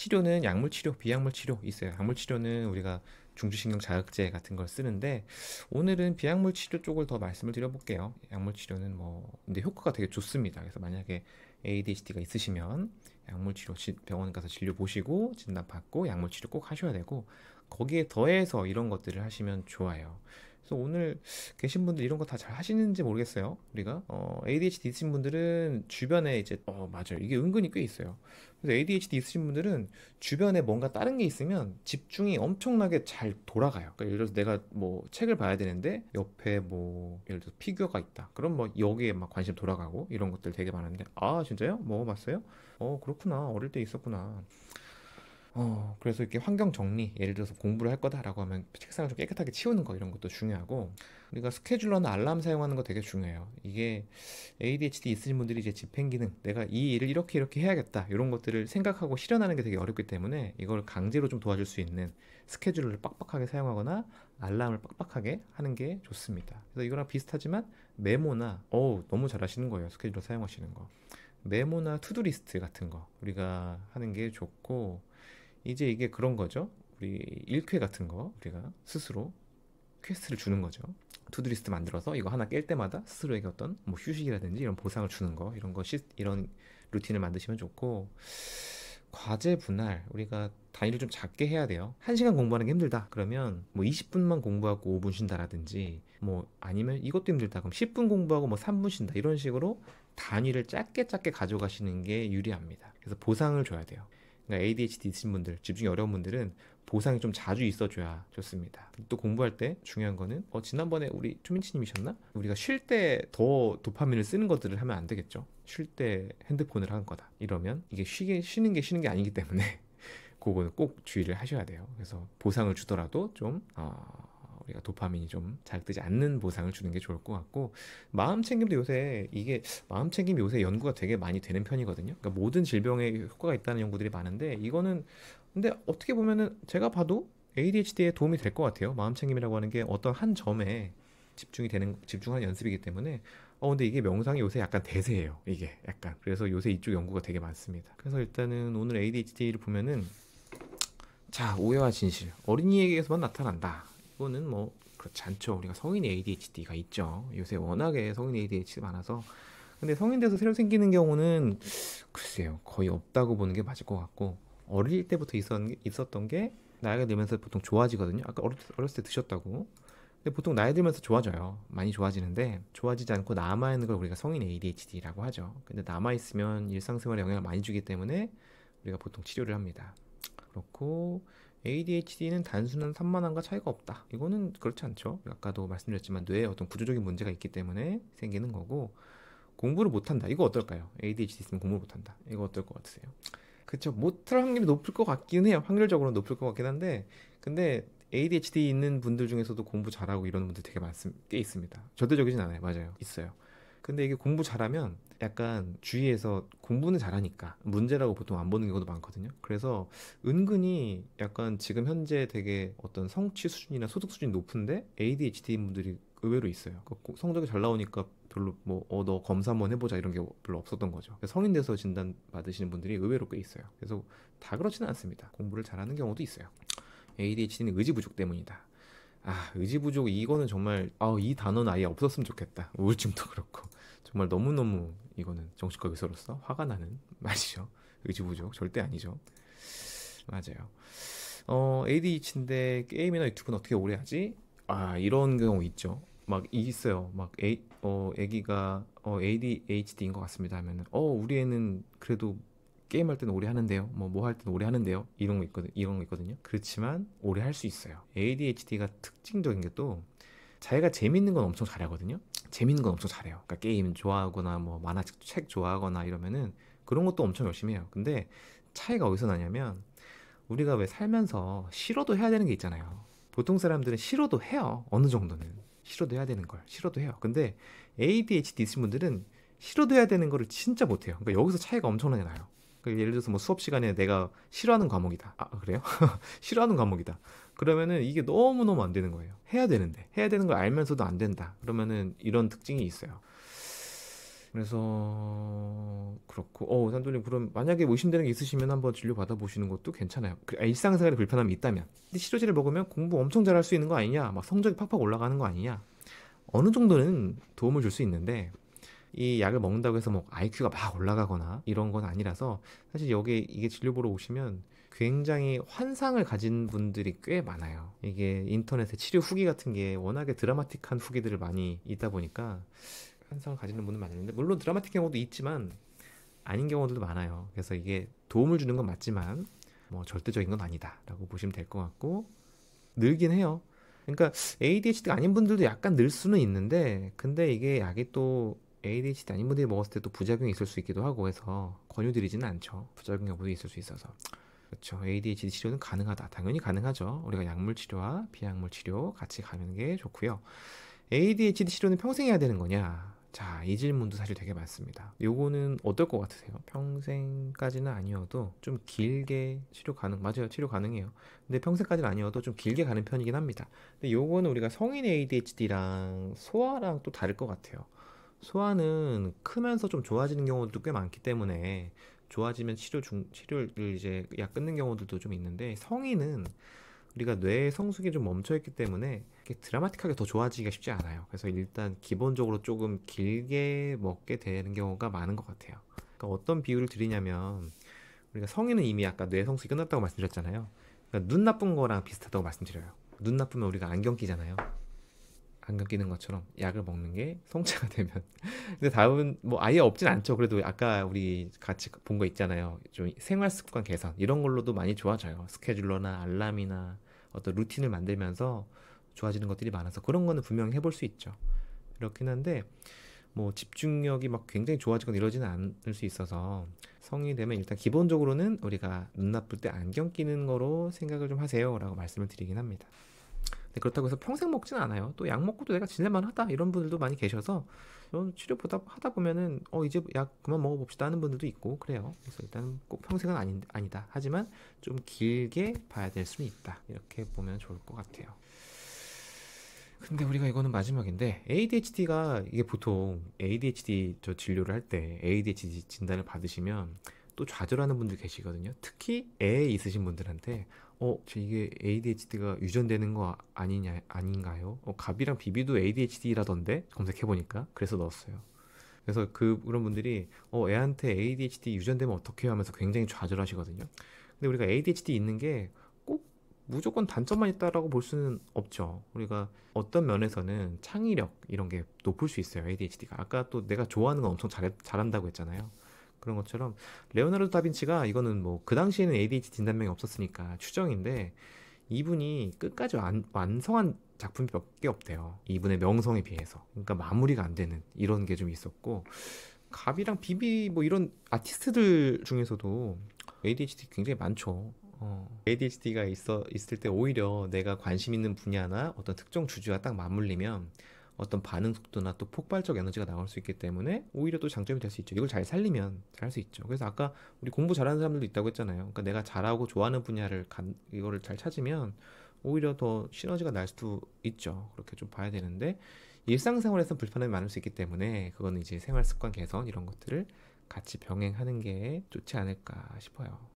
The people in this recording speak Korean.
치료는 약물 치료, 비약물 치료 있어요. 약물 치료는 우리가 중추신경 자극제 같은 걸 쓰는데 오늘은 비약물 치료 쪽을 더 말씀을 드려볼게요. 약물 치료는 뭐 근데 효과가 되게 좋습니다. 그래서 만약에 ADHD가 있으시면 약물 치료 병원 가서 진료 보시고 진단 받고 약물 치료 꼭 하셔야 되고 거기에 더해서 이런 것들을 하시면 좋아요. 그래서 오늘 계신 분들 이런 거 다 잘 하시는지 모르겠어요. 우리가 ADHD 있으신 분들은 주변에 이제 맞아요. 이게 은근히 꽤 있어요. 그래서 ADHD 있으신 분들은 주변에 뭔가 다른 게 있으면 집중이 엄청나게 잘 돌아가요. 그러니까 예를 들어서 내가 뭐 책을 봐야 되는데 옆에 뭐 예를 들어서 피규어가 있다. 그럼 뭐 여기에 막 관심 돌아가고 이런 것들 되게 많은데 아 진짜요? 뭐 봤어요? 그렇구나. 어릴 때 있었구나. 그래서 이렇게 환경 정리, 예를 들어서 공부를 할 거다라고 하면 책상을 좀 깨끗하게 치우는 거 이런 것도 중요하고, 우리가 스케줄러나 알람 사용하는 거 되게 중요해요. 이게 ADHD 있으신 분들이 이제 집행 기능, 내가 이 일을 이렇게 이렇게 해야겠다 이런 것들을 생각하고 실현하는 게 되게 어렵기 때문에 이걸 강제로 좀 도와줄 수 있는 스케줄을 빡빡하게 사용하거나 알람을 빡빡하게 하는 게 좋습니다. 그래서 이거랑 비슷하지만 메모나, 너무 잘하시는 거예요. 스케줄러 사용하시는 거. 메모나 투두리스트 같은 거 우리가 하는 게 좋고, 이제 이게 그런 거죠. 우리 일쾌 같은 거 우리가 스스로 퀘스트를 주는 거죠. 투두리스트 만들어서 이거 하나 깰 때마다 스스로에게 어떤 뭐 휴식이라든지 이런 보상을 주는 거 이런 루틴을 만드시면 좋고, 과제 분할 우리가 단위를 좀 작게 해야 돼요. 1시간 공부하는 게 힘들다 그러면 뭐 20분만 공부하고 5분 쉰다라든지, 뭐 아니면 이것도 힘들다 그럼 10분 공부하고 뭐 3분 쉰다, 이런 식으로 단위를 작게 작게 가져가시는 게 유리합니다. 그래서 보상을 줘야 돼요. 그러니까 ADHD 있으신 분들, 집중이 어려운 분들은 보상이 좀 자주 있어줘야 좋습니다. 또 공부할 때 중요한 거는 지난번에 우리 초민치님이셨나? 우리가 쉴 때 더 도파민을 쓰는 것들을 하면 안 되겠죠. 쉴 때 핸드폰을 한 거다 이러면 이게 쉬는 게 아니기 때문에 그거는 꼭 주의를 하셔야 돼요. 그래서 보상을 주더라도 좀 우리가 도파민이 좀 자극되지 않는 보상을 주는 게 좋을 것 같고, 마음 챙김도 요새 이게 마음 챙김이 요새 연구가 되게 많이 되는 편이거든요. 그러니까 모든 질병에 효과가 있다는 연구들이 많은데 이거는 근데 어떻게 보면은 제가 봐도 ADHD에 도움이 될 것 같아요. 마음 챙김이라고 하는 게 어떤 한 점에 집중하는 연습이기 때문에 근데 이게 명상이 요새 약간 대세예요. 이게 약간 그래서 요새 이쪽 연구가 되게 많습니다. 그래서 일단은 오늘 ADHD를 보면은 자, 오해와 진실. 어린이에게서만 나타난다. 이거는 뭐 그렇지 않죠. 우리가 성인 ADHD가 있죠. 요새 워낙에 성인 ADHD 많아서. 근데 성인 돼서 새로 생기는 경우는 글쎄요, 거의 없다고 보는 게 맞을 것 같고, 어릴 때부터 있었던 게 나이가 들면서 보통 좋아지거든요. 아까 어렸을 때 드셨다고. 근데 보통 나이 들면서 좋아져요. 많이 좋아지는데 좋아지지 않고 남아있는 걸 우리가 성인 ADHD라고 하죠. 근데 남아있으면 일상생활에 영향을 많이 주기 때문에 우리가 보통 치료를 합니다. 그렇고 ADHD는 단순한 산만함과 차이가 없다. 이거는 그렇지 않죠. 아까도 말씀드렸지만 뇌에 어떤 구조적인 문제가 있기 때문에 생기는 거고, 공부를 못한다. 이거 어떨까요? ADHD 있으면 공부를 못한다. 이거 어떨 것 같으세요? 그쵸. 못할 확률이 높을 것 같긴 해요. 확률적으로 높을 것 같긴 한데, 근데 ADHD 있는 분들 중에서도 공부 잘하고 이런 분들 꽤 있습니다. 절대적이진 않아요. 맞아요. 있어요. 근데 이게 공부 잘하면 약간 주위에서 공부는 잘하니까 문제라고 보통 안 보는 경우도 많거든요. 그래서 은근히 약간 지금 현재 되게 어떤 성취 수준이나 소득 수준이 높은데 ADHD 분들이 의외로 있어요. 성적이 잘 나오니까 별로 뭐 너 검사 한번 해보자 이런 게 별로 없었던 거죠. 성인 돼서 진단 받으시는 분들이 의외로 꽤 있어요. 그래서 다 그렇지는 않습니다. 공부를 잘하는 경우도 있어요. ADHD는 의지 부족 때문이다. 의지 부족, 이거는 정말 이 단어는 아예 없었으면 좋겠다. 우울증도 그렇고 정말 너무너무 이거는 정신과 의사로서 화가 나는 말이죠. 의지 부족 절대 아니죠. 맞아요. ADHD인데 게임이나 유튜브는 어떻게 오래 하지? 이런 경우 있죠. 막 있어요. 막 애기가 ADHD인 것 같습니다 하면은 우리 애는 그래도 게임할 때는 오래 하는데요. 뭐 할 때는 오래 하는데요. 이런 거 있거든요. 그렇지만 오래 할 수 있어요. ADHD가 특징적인 게 또 자기가 재밌는 건 엄청 잘하거든요. 재밌는 건 엄청 잘해요. 그러니까 게임 좋아하거나 뭐 만화책 책 좋아하거나 이러면은 그런 것도 엄청 열심히 해요. 근데 차이가 어디서 나냐면 우리가 왜 살면서 싫어도 해야 되는 게 있잖아요. 보통 사람들은 싫어도 해요. 어느 정도는. 싫어도 해야 되는 걸. 싫어도 해요. 근데 ADHD 있으신 분들은 싫어도 해야 되는 거를 진짜 못해요. 그러니까 여기서 차이가 엄청나게 나요. 그러니까 예를 들어서 뭐 수업 시간에 내가 싫어하는 과목이다. 그래요? 싫어하는 과목이다. 그러면은 이게 너무너무 안 되는 거예요. 해야 되는데. 해야 되는 걸 알면서도 안 된다. 그러면은 이런 특징이 있어요. 그래서 그렇고 산돌님 그럼 만약에 의심되는 게 있으시면 한번 진료 받아보시는 것도 괜찮아요. 일상생활에 불편함이 있다면. 근데 치료제를 먹으면 공부 엄청 잘할 수 있는 거 아니냐? 막 성적이 팍팍 올라가는 거 아니냐? 어느 정도는 도움을 줄 수 있는데 이 약을 먹는다고 해서 뭐 IQ가 막 올라가거나 이런 건 아니라서 사실 여기 이게 진료 보러 오시면 굉장히 환상을 가진 분들이 꽤 많아요. 이게 인터넷에 치료 후기 같은 게 워낙에 드라마틱한 후기들을 많이 있다 보니까 환상을 가지는 분은 많은데 물론 드라마틱 경우도 있지만 아닌 경우들도 많아요. 그래서 이게 도움을 주는 건 맞지만 뭐 절대적인 건 아니다라고 보시면 될 것 같고 늘긴 해요. 그러니까 ADHD가 아닌 분들도 약간 늘 수는 있는데 근데 이게 약이 또 ADHD 아닌 분들이 먹었을 때 또 부작용이 있을 수 있기도 하고 해서 권유드리지는 않죠. 부작용 여부도 있을 수 있어서. 그렇죠. ADHD 치료는 가능하다. 당연히 가능하죠. 우리가 약물 치료와 비약물 치료 같이 가는 게 좋고요. ADHD 치료는 평생 해야 되는 거냐? 자, 이 질문도 사실 되게 많습니다. 요거는 어떨 것 같으세요? 평생까지는 아니어도 좀 길게 치료 가능, 맞아요. 치료 가능해요. 근데 평생까지는 아니어도 좀 길게 가는 편이긴 합니다. 근데 요거는 우리가 성인 ADHD랑 소아랑 또 다를 것 같아요. 소아는 크면서 좀 좋아지는 경우도 꽤 많기 때문에 좋아지면 치료를 이제 약 끊는 경우들도 좀 있는데 성인은 우리가 뇌의 성숙이 좀 멈춰 있기 때문에 이렇게 드라마틱하게 더 좋아지기가 쉽지 않아요. 그래서 일단 기본적으로 조금 길게 먹게 되는 경우가 많은 것 같아요. 그러니까 어떤 비유를 드리냐면 우리가 성인은 이미 아까 뇌 성숙이 끝났다고 말씀드렸잖아요. 그러니까 눈 나쁜 거랑 비슷하다고 말씀드려요. 눈 나쁘면 우리가 안경 끼잖아요. 안경 끼는 것처럼 약을 먹는 게 성체가 되면 근데 다음은 뭐 아예 없진 않죠. 그래도 아까 우리 같이 본 거 있잖아요. 좀 생활 습관 개선 이런 걸로도 많이 좋아져요. 스케줄러나 알람이나 어떤 루틴을 만들면서 좋아지는 것들이 많아서 그런 거는 분명히 해볼 수 있죠. 그렇긴 한데 뭐 집중력이 막 굉장히 좋아지거나 이러지는 않을 수 있어서 성인이 되면 일단 기본적으로는 우리가 눈 나쁠 때 안경 끼는 거로 생각을 좀 하세요라고 말씀을 드리긴 합니다. 근데 그렇다고 해서 평생 먹진 않아요. 또 약 먹고도 내가 지낼만 하다 이런 분들도 많이 계셔서 치료보다 하다 보면은 이제 약 그만 먹어봅시다 하는 분들도 있고 그래요. 그래서 일단 꼭 평생은 아니다. 하지만 좀 길게 봐야 될 수는 있다. 이렇게 보면 좋을 것 같아요. 근데 우리가 이거는 마지막인데 ADHD가 이게 보통 ADHD 저 진료를 할 때 ADHD 진단을 받으시면 또 좌절하는 분들 계시거든요. 특히 애 있으신 분들한테 저 이게 ADHD가 유전되는 거 아닌가요? 갑이랑 비비도 ADHD라던데 검색해 보니까 그래서 넣었어요. 그래서 그런 분들이 애한테 ADHD 유전되면 어떡해요 하면서 굉장히 좌절하시거든요. 근데 우리가 ADHD 있는 게 꼭 무조건 단점만 있다라고 볼 수는 없죠. 우리가 어떤 면에서는 창의력 이런 게 높을 수 있어요. ADHD가. 아까 또 내가 좋아하는 건 엄청 잘한다고 했잖아요. 그런 것처럼 레오나르도 다빈치가 이거는 뭐 그 당시에는 ADHD 진단명이 없었으니까 추정인데 이분이 끝까지 완성한 작품이 몇 개 없대요. 이분의 명성에 비해서. 그러니까 마무리가 안 되는 이런 게 좀 있었고 갑이랑 비비 뭐 이런 아티스트들 중에서도 ADHD 굉장히 많죠. ADHD가 있을 때 오히려 내가 관심 있는 분야나 어떤 특정 주제와 딱 맞물리면 어떤 반응 속도나 또 폭발적 에너지가 나올 수 있기 때문에 오히려 또 장점이 될 수 있죠. 이걸 잘 살리면 잘 할 수 있죠. 그래서 아까 우리 공부 잘하는 사람들도 있다고 했잖아요. 그러니까 내가 잘하고 좋아하는 분야를 이거를 잘 찾으면 오히려 더 시너지가 날 수도 있죠. 그렇게 좀 봐야 되는데 일상생활에서 불편함이 많을 수 있기 때문에 그거는 이제 생활 습관 개선 이런 것들을 같이 병행하는 게 좋지 않을까 싶어요.